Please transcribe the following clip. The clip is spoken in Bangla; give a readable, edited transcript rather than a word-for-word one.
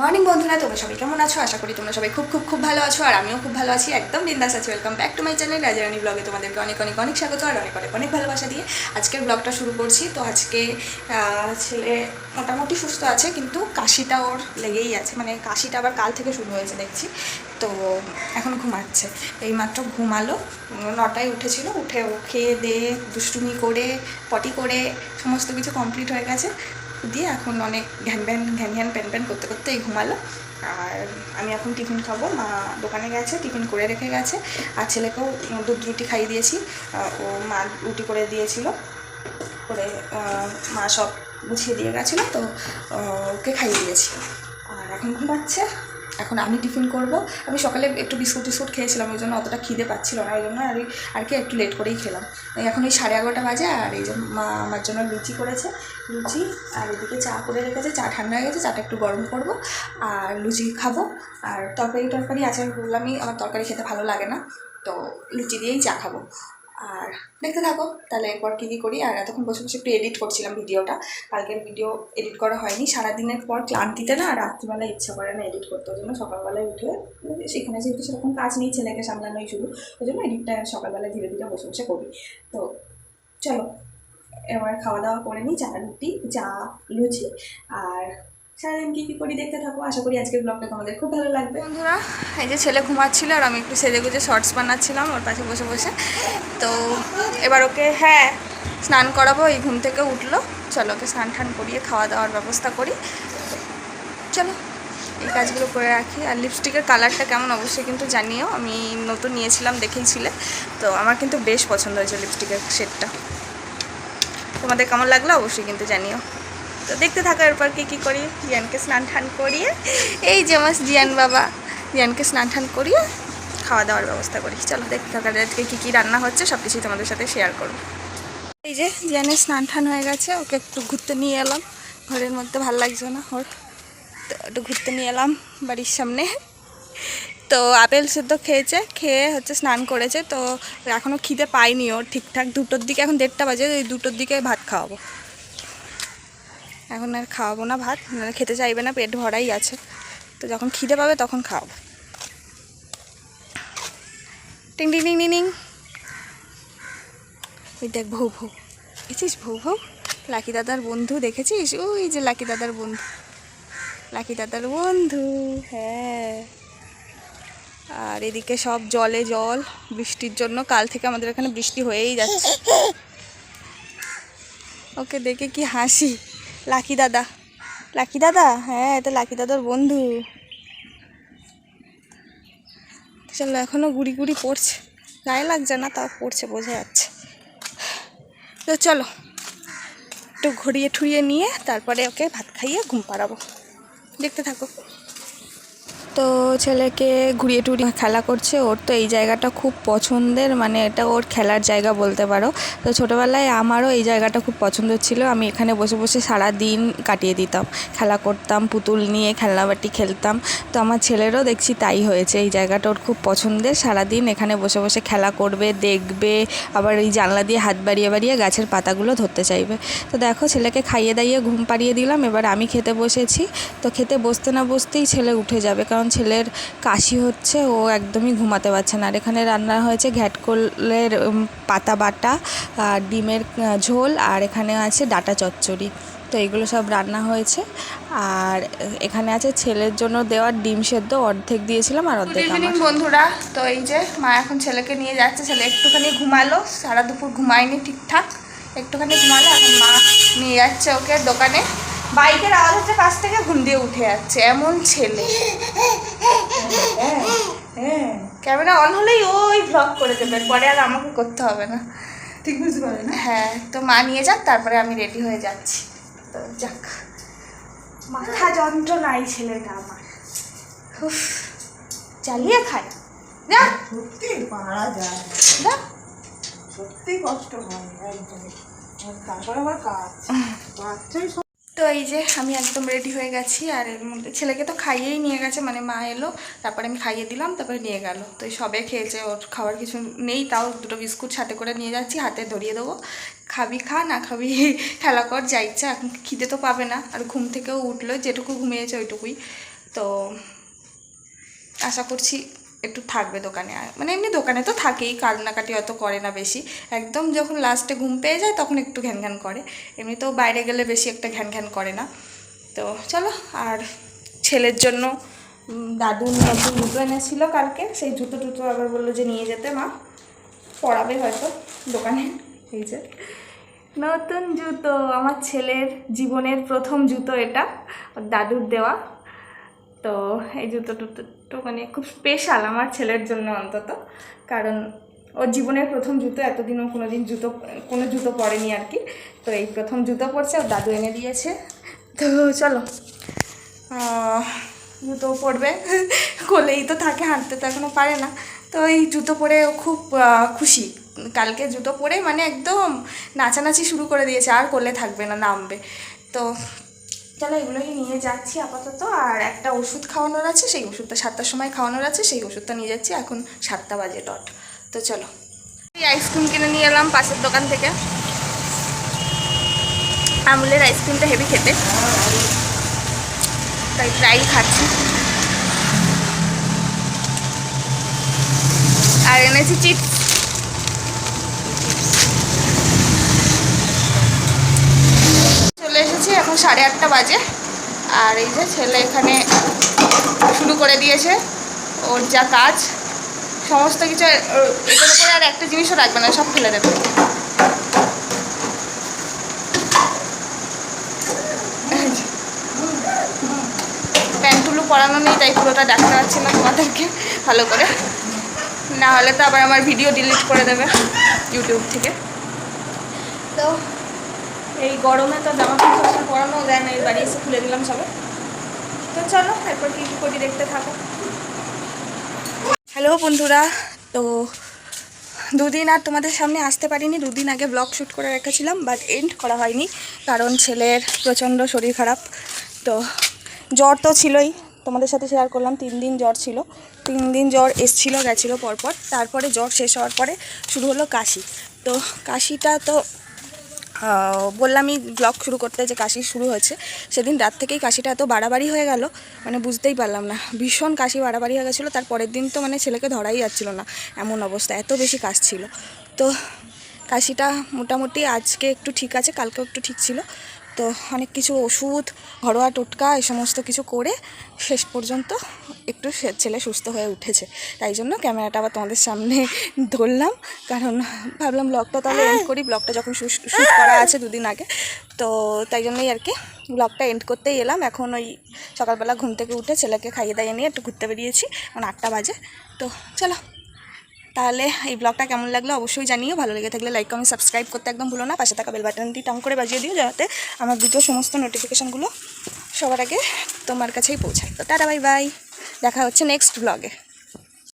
মর্নিং বন্ধুরা, তোমরা সবাই কেমন আছো? আশা করি তোমরা সবাই খুব খুব খুব ভালো আছো, আর আমিও খুব ভালো আছি, একদম বিন্দাস আছি। Welcome back to my channel Rajarani ব্লগে। তোমাদেরকে অনেক অনেক অনেক স্বাগত আর অনেক অনেক অনেক ভালোবাসা দিয়ে আজকের ব্লগটা শুরু করছি। তো আজকে ছেলে মোটামুটি সুস্থ আছে, কিন্তু কাশিটা ওর লেগেই আছে, মানে কাশিটা আবার কাল থেকে শুরু হয়েছে দেখছি। তো এখন ঘুমাচ্ছে, এইমাত্র ঘুমালো, 9টায় উঠেছিল, উঠে ও খেয়ে দিয়ে দুষ্টুমি করে পটি করে সমস্ত কিছু কমপ্লিট হয়ে গেছে দিয়ে এখন অনেক ঘ্যান ঘ্যান প্যান প্যান করতে করতে এই ঘুমালো। আর আমি এখন টিফিন খাবো, মা দোকানে গেছে, টিফিন করে রেখে গেছে, আর ছেলেকেও দুধ রুটি খাইয়ে দিয়েছি। ও মা রুটি করে দিয়েছিল, করে মা সব গুছিয়ে দিয়ে গেছিলো, তো ওকে খাইয়ে দিয়েছি। আর এখন ঘুমাচ্ছে। এখন আমি টিফিন করব। আমি সকালে একটু বিস্কুট খেয়েছিলাম, ওই জন্য অতটা খিদে পাচ্ছিল না, ওই জন্য আর কি একটু লেট করেই খেলাম। এখন ওই 11:30 বাজে, আর এই যে মা আমার জন্য লুচি করেছে, লুচি, আর এদিকে চা করে রেখেছে, চা ঠান্ডা হয়ে গেছে, চাটা একটু গরম করব আর লুচি খাবো। আর তরকারি আছে, আমি বললামই আমার তরকারি খেতে ভালো লাগে না, তো লুচি দিয়েই চা খাবো। আর দেখতে থাকো তাহলে এরপর কী কী করি। আর এতক্ষণ বসে বসে একটু এডিট করছিলাম ভিডিওটা, কালকের ভিডিও এডিট করা হয়নি, সারাদিনের পর ক্লান্তিতে না রাত্রিবেলায় ইচ্ছা করে না এডিট করতে, ওই জন্য সকালবেলায় উঠে সেখানে যেহেতু সেরকম কাজ নেই, ছেলেকে সামলানোই শুধু, ওই জন্য এডিটটা সকালবেলায় ধীরে ধীরে বসে বসে করি। তো চলো এবার খাওয়া দাওয়া করে নিই, চা লুচি, আর সারাদিন কী কী করি দেখতে থাকো। আশা করি আজকের ব্লগটা তোমাদের খুব ভালো লাগবে। বন্ধুরা, এই যে ছেলে ঘুমাচ্ছিল আর আমি একটু সেজে গুজে শর্টস বানাচ্ছিলাম ওর পাশে বসে বসে। তো এবার ওকে স্নান করাবো, এই ঘুম থেকে উঠলো, চলো ওকে স্নান টান করিয়ে খাওয়া দাওয়ার ব্যবস্থা করি। চলো এই কাজগুলো করে রাখি। আর লিপস্টিকের কালারটা কেমন অবশ্যই কিন্তু জানিও, আমি নতুন নিয়েছিলাম দেখেইছিলে, তো আমার কিন্তু বেশ পছন্দ হয়েছে লিপস্টিকের শেডটা। তোমাদের কেমন লাগলো অবশ্যই কিন্তু জানিও। তো দেখতে থাকো এরপর কী করি। জিয়ানকে স্নান টান করিয়ে, এই যে আমার জিয়ান বাবা, জিয়ানকে স্নান টান করিয়ে খাওয়া দাওয়ার ব্যবস্থা করি। চলো দেখতে থাকো আজকে কী রান্না হচ্ছে সব কিছুই তোমাদের সাথে শেয়ার করবো। এই যে জিয়ানের স্নান টান হয়ে গেছে, ওকে একটু ঘুরতে নিয়ে এলাম, ঘরের মধ্যে ভালো লাগছে না ওর, তো একটু ঘুরতে নিয়ে এলাম বাড়ির সামনে। তো আপেল সেদ্ধ খেয়েছে, খেয়ে স্নান করেছে, তো এখনও খিদে পাইনি ওর ঠিকঠাক। 2টোর দিকে, এখন 1:30 বাজে, ওই 2টোর দিকে ভাত খাওয়াবো। এখন আর খাওয়াবো না ভাত, খেতে চাইবে না, পেট ভরাই আছে, তো যখন খিদে পাবে তখন খাওয়াবো। টিং টিং টিং টিং, ওই দেখ ভৌ ভৌ, দেখেছিস ভৌ, লাকি দাদার বন্ধু দেখেছিস? ওই যে লাকি দাদার বন্ধু, লাকি দাদার বন্ধু, হ্যাঁ। আর এদিকে সব জলে জল, বৃষ্টির জন্য, কাল থেকে আমাদের এখানে বৃষ্টি হয়েই যাচ্ছে। ওকে দেখে কি হাসি, লাকি দাদা, লাকি দাদা, হ্যাঁ এটা লাকি দাদার বন্ধু। চলো এখনও গুড়ি গুড়ি পড়ছে, গায়ে লাগছে না, তাও পড়ছে, বোঝা যাচ্ছে। তো চলো একটু ঘুরিয়ে ঠুরিয়ে নিয়ে তারপরে ওকে ভাত খাইয়ে ঘুম পাড়াবো, দেখতে থাকো। তো ছেলেকে ঘুরিয়ে টুরিয়ে খেলা করছে, ওর তো এই জায়গাটা খুব পছন্দের, মানে এটা ওর খেলার জায়গা বলতে পারো। তো ছোটোবেলায় আমারও এই জায়গাটা খুব পছন্দ ছিল, আমি এখানে বসে বসে সারা দিন কাটিয়ে দিতাম, খেলা করতাম, পুতুল নিয়ে খেলনাবাটি খেলতাম। তো আমার ছেলেরও দেখছি তাই হয়েছে, এই জায়গাটা ওর খুব পছন্দের, সারাদিন এখানে বসে বসে খেলা করবে, দেখবে, আবার এই জানলা দিয়ে হাত বাড়িয়ে বাড়িয়ে গাছের পাতাগুলো ধরতে চাইবে। তো দেখো ছেলেকে খাইয়ে দাইয়ে ঘুম পাড়িয়ে দিলাম, এবার আমি খেতে বসেছি। তো খেতে বসতে না বসতেই ছেলে উঠে যাবে, কারণ ছেলের কাশি হচ্ছে, ও একদমই ঘুমাতে পারছে না। আর এখানে রান্না হয়েছে ঘ্যাটকলের পাতা বাটা, আর ডিমের ঝোল, আর এখানে আছে ডাঁটা চচ্চড়ি, তো এগুলো সব রান্না হয়েছে। আর এখানে আছে ছেলের জন্য দেওয়ার ডিম সেদ্ধ, অর্ধেক দিয়েছিলাম আর অর্ধেক আমার। গুড ইভিনিং বন্ধুরা, তো এই যে মা এখন ছেলেকে নিয়ে যাচ্ছে, ছেলে একটুখানি ঘুমালো, সারা দুপুর ঘুমায়নি ঠিকঠাক, একটুখানি ঘুমালো, এখন মা নিয়ে যাচ্ছে ওকে দোকানে। বাইকের আওয়াজ হচ্ছে, কাছ থেকে ঘুম দিয়ে উঠে যাচ্ছে, এমন ছেলে। ক্যামেরা অন হলেই ওই ব্লগ করে দেবে, পরে আর আমাকে করতে হবে না, ঠিক বুঝতে পারে না। হ্যাঁ, তো মা নিয়ে যাক, তারপরে আমি রেডি হয়ে যাচ্ছি। তো যাক, মাথা যন্ত্রণাই ছেলেটা আমার, চালিয়ে খায়, যা সত্যি পারা যায়, যা সত্যি কষ্ট হয় একদমই, তারপরে আবার কাজ বাচ্চাই। তো এই যে আমি একদম রেডি হয়ে গেছি, আর এর মধ্যে ছেলেকে তো খাইয়েই নিয়ে গেছে, মানে মা এলো, তারপরে আমি খাইয়ে দিলাম, তারপরে নিয়ে গেল। তো এই সবে খেয়েছে, ওর খাওয়ার কিছু নেই, তাও 2টো বিস্কুট সাথে করে নিয়ে যাচ্ছি, হাতে ধরিয়ে দেবো, খাবি খা, না খাবি খেলা কর, যা ইচ্ছা, এখন খিদে তো পাবে না, আর ঘুম থেকেও উঠলো, যেটুকু ঘুমিয়েছে ওইটুকুই, তো আশা করছি একটু থাকবে দোকানে, মানে এমনি দোকানে তো থাকেই, কান্নাকাটি অত করে না বেশি, একদম যখন লাস্টে ঘুম পেয়ে যায় তখন একটু ঘ্যান ঘ্যান করে, এমনিতেও বাইরে গেলে বেশি একটা ঘ্যান ঘ্যান করে না। তো চলো, আর ছেলের জন্য দাদু নতুন জুতো এনেছিল কালকে, সেই জুতো টুতো আবার বললো যে নিয়ে যেতে মা, পরাবে হয়তো দোকানে। এই যে নতুন জুতো, আমার ছেলের জীবনের প্রথম জুতো এটা, দাদুর দেওয়া। তো এই জুতো টুতো মানে খুব স্পেশাল আমার ছেলের জন্য অন্তত, কারণ ওর জীবনের প্রথম জুতো, এতদিনও কোনো জুতো পরেনি আর কি। তো এই প্রথম জুতো পরছে, ওর দাদু এনে দিয়েছে। তো চলো, জুতো পরবে, কোলেই তো থাকে, হাঁটতে তো এখনও পারে না। তো এই জুতো পরে ও খুব খুশি, কালকে জুতো পরে মানে একদম নাচানাচি শুরু করে দিয়েছে, আর কোলে থাকবে না, নামবে। তো চলো এগুলোই নিয়ে যাচ্ছি আপাতত। আর একটা ওষুধ খাওয়ানোর আছে, সেই ওষুধটা 7টার সময় খাওয়ানোর আছে, সেই ওষুধটা নিয়ে যাচ্ছি, এখন 7টা বাজে ডট। তো চলো, এই আইসক্রিম কিনে নিয়ে এলাম পাশের দোকান থেকে, আমুলের আইসক্রিমটা হেভি খেতে, তাই প্রায়ই খাচ্ছি। আর এনেছি চিপস, চলে এসেছি, এখন 8:30 বাজে। আর এই যে ছেলে এখানে শুরু করে দিয়েছে ওর যা কাজ, সমস্ত কিছু এটার উপরে আর একটা জিনিসও রাখবে না, সব ফেলে দেবে। প্যান্টগুলো পরানো নেই, তাই পুরোটা দেখাতে পারছি না তোমাদেরকে ভালো করে, না হলে তো আবার আমার ভিডিও ডিলিট করে দেবে ইউটিউব থেকে। তো এই গরমে তো জামা কাপড় পরানো যায় না, এই বাড়ি এসে খুলে দিলাম সবে। তো চলো এরপর কী করি দেখতে থাকো। হ্যালো বন্ধুরা, তো দুদিন আর তোমাদের সামনে আসতে পারিনি, দুদিন আগে ব্লগ শ্যুট করে রেখেছিলাম, বাট এন্ড করা হয়নি, কারণ ছেলের প্রচণ্ড শরীর খারাপ। তো জ্বর তো ছিলই, তোমাদের সাথে শেয়ার করলাম, 3 দিন জ্বর ছিল, 3 দিন জ্বর এসেছিলো গেছিলো পরপর, তারপরে জ্বর শেষ হওয়ার পরে শুরু হলো কাশি। তো কাশিটা তো বললামই ব্লগ শুরু করতে যে কাশি শুরু হয়েছে, সেদিন রাত থেকেই কাশিটা এত বাড়াবাড়ি হয়ে গেল, মানে বুঝতেই পারলাম না, ভীষণ কাশি বাড়াবাড়ি হয়ে গেছিলো। তার পরের দিন তো মানে ছেলেকে ধরাই যাচ্ছিলো না, এমন অবস্থা, এত বেশি কাশ ছিল। তো কাশিটা মোটামুটি আজকে একটু ঠিক আছে, কালকেও একটু ঠিক ছিল। তো অনেক কিছু ওষুধ, ঘরোয়া টোটকা, এই সমস্ত কিছু করে শেষ পর্যন্ত একটু ছেলে সুস্থ হয়ে উঠেছে। তাই জন্য ক্যামেরাটা আবার তোমাদের সামনে ধরলাম, কারণ ভাবলাম ব্লগটা তাহলে এন্ড করি, ব্লগটা যখন শ্যুট করা আছে 2 দিন আগে, তো তাই জন্যই আর কি ব্লগটা এন্ড করতেই এলাম। এখন ওই সকালবেলা ঘুম থেকে উঠে ছেলেকে খাইয়ে দাইয়ে নিয়ে একটু ঘুরতে বেরিয়েছি, এখন 8টা বাজে। তো চলো, তাহলে এই ব্লগটা কেমন লাগলো অবশ্যই জানিও, ভালো লেগে থাকলে লাইক কমেন্ট সাবস্ক্রাইব করতে একদম ভুলো না, পাশে থাকা বেল বাটনটি টাং করে বাজিয়ে দিও, যাতে আমার ভিডিও সমস্ত নোটিফিকেশানগুলো সবার আগে তোমার কাছেই পৌঁছায়। তো টাটা, বাই বাই, দেখা হচ্ছে নেক্সট ব্লগে।